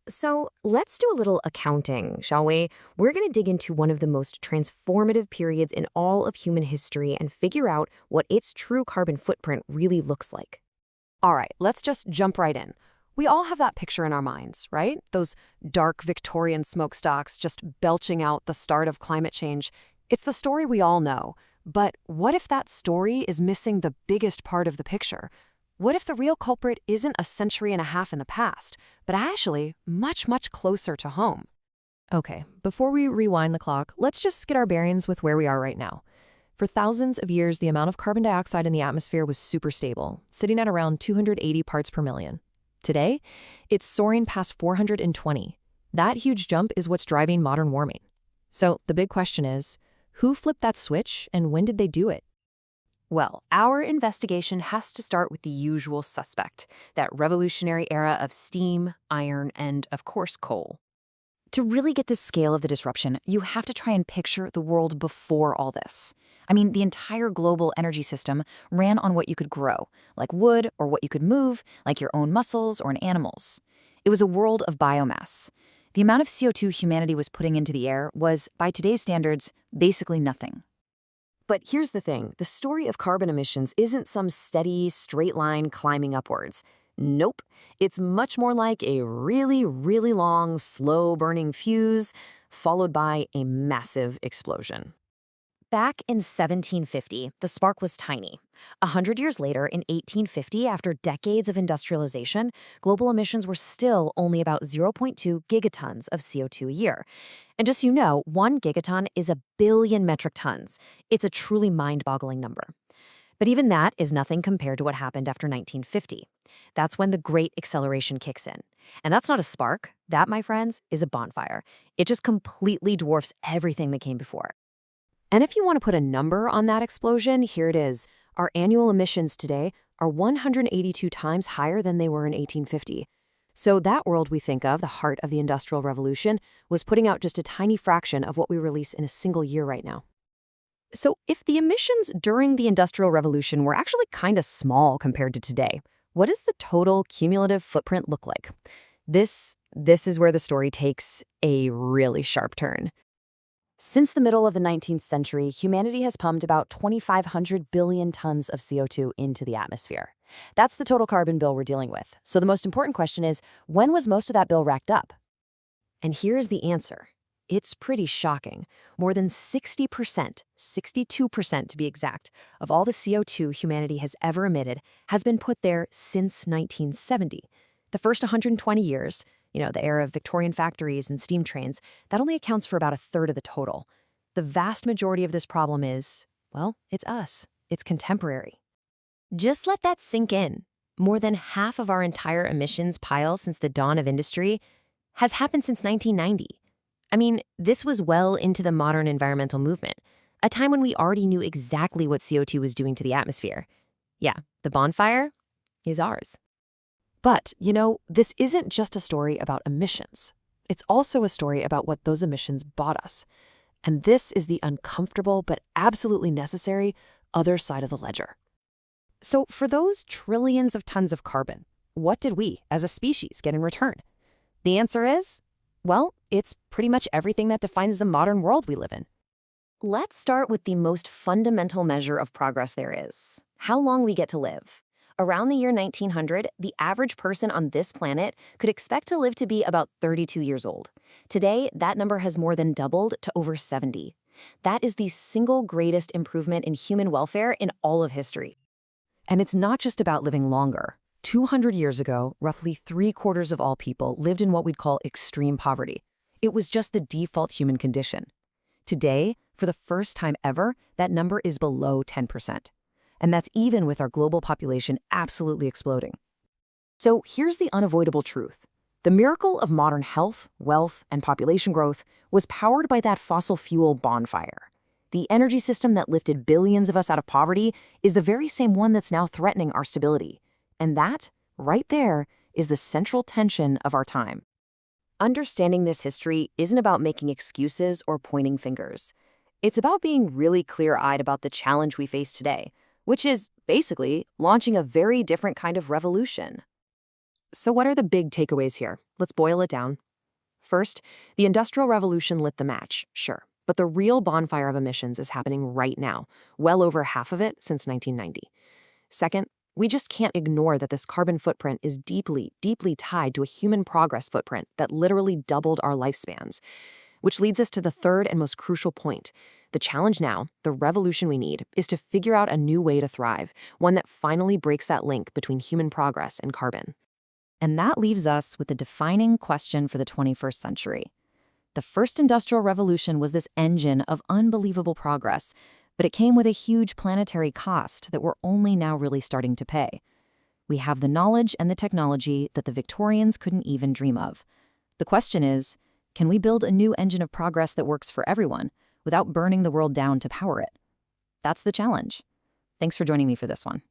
So let's do a little accounting, shall we? We're going to dig into one of the most transformative periods in all of human history and figure out what its true carbon footprint really looks like. All right, let's just jump right in. We all have that picture in our minds, right? Those dark Victorian smokestacks just belching out the start of climate change. It's the story we all know. But what if that story is missing the biggest part of the picture? What if the real culprit isn't a century and a half in the past, but actually much, much closer to home? Okay, before we rewind the clock, let's just get our bearings with where we are right now. For thousands of years, the amount of carbon dioxide in the atmosphere was super stable, sitting at around 280 parts per million. Today, it's soaring past 420. That huge jump is what's driving modern warming. So the big question is, who flipped that switch and when did they do it? Well, our investigation has to start with the usual suspect, that revolutionary era of steam, iron, and, of course, coal. To really get the scale of the disruption, you have to try and picture the world before all this. I mean, the entire global energy system ran on what you could grow, like wood or what you could move, like your own muscles or in animals. It was a world of biomass. The amount of CO2 humanity was putting into the air was, by today's standards, basically nothing. But here's the thing, the story of carbon emissions isn't some steady, straight line climbing upwards. Nope, it's much more like a really, really long, slow-burning fuse, followed by a massive explosion. Back in 1750, the spark was tiny. 100 years later, in 1850, after decades of industrialization, global emissions were still only about 0.2 gigatons of CO2 a year. And just so you know, 1 gigaton is a billion metric tons. It's a truly mind-boggling number. But even that is nothing compared to what happened after 1950. That's when the Great Acceleration kicks in. And that's not a spark. That, my friends, is a bonfire. It just completely dwarfs everything that came before. And if you want to put a number on that explosion, here it is. Our annual emissions today are 182 times higher than they were in 1850. So that world we think of, the heart of the Industrial Revolution, was putting out just a tiny fraction of what we release in a single year right now. So if the emissions during the Industrial Revolution were actually kind of small compared to today, what does the total cumulative footprint look like? This is where the story takes a really sharp turn. Since the middle of the 19th century, humanity has pumped about 2,500 billion tons of CO2 into the atmosphere. That's the total carbon bill we're dealing with. So the most important question is, when was most of that bill racked up? And here's the answer. It's pretty shocking. More than 60%, 62% to be exact, of all the CO2 humanity has ever emitted has been put there since 1970. The first 120 years, the era of Victorian factories and steam trains, that only accounts for about a third of the total. The vast majority of this problem is, well, it's us. It's contemporary. Just let that sink in. More than half of our entire emissions pile since the dawn of industry has happened since 1990. I mean, this was well into the modern environmental movement, a time when we already knew exactly what CO2 was doing to the atmosphere. Yeah, the bonfire is ours. But, this isn't just a story about emissions. It's also a story about what those emissions bought us. And this is the uncomfortable but absolutely necessary other side of the ledger. So for those trillions of tons of carbon, what did we, as a species, get in return? The answer is, well, it's pretty much everything that defines the modern world we live in. Let's start with the most fundamental measure of progress there is: how long we get to live. Around the year 1900, the average person on this planet could expect to live to be about 32 years old. Today, that number has more than doubled to over 70. That is the single greatest improvement in human welfare in all of history. And it's not just about living longer. 200 years ago, roughly 3/4 of all people lived in what we'd call extreme poverty. It was just the default human condition. Today, for the first time ever, that number is below 10%. And that's even with our global population absolutely exploding. So here's the unavoidable truth. The miracle of modern health, wealth, and population growth was powered by that fossil fuel bonfire. The energy system that lifted billions of us out of poverty is the very same one that's now threatening our stability. And that, right there, is the central tension of our time. Understanding this history isn't about making excuses or pointing fingers. It's about being really clear-eyed about the challenge we face today, which is basically launching a very different kind of revolution. So what are the big takeaways here? Let's boil it down. First, the Industrial Revolution lit the match, sure. But the real bonfire of emissions is happening right now, well over half of it since 1990. Second, we just can't ignore that this carbon footprint is deeply, deeply tied to a human progress footprint that literally doubled our lifespans. Which leads us to the third and most crucial point. The challenge now, the revolution we need, is to figure out a new way to thrive, one that finally breaks that link between human progress and carbon. And that leaves us with the defining question for the 21st century. The first industrial revolution was this engine of unbelievable progress, but it came with a huge planetary cost that we're only now really starting to pay. We have the knowledge and the technology that the Victorians couldn't even dream of. The question is, can we build a new engine of progress that works for everyone without burning the world down to power it? That's the challenge. Thanks for joining me for this one.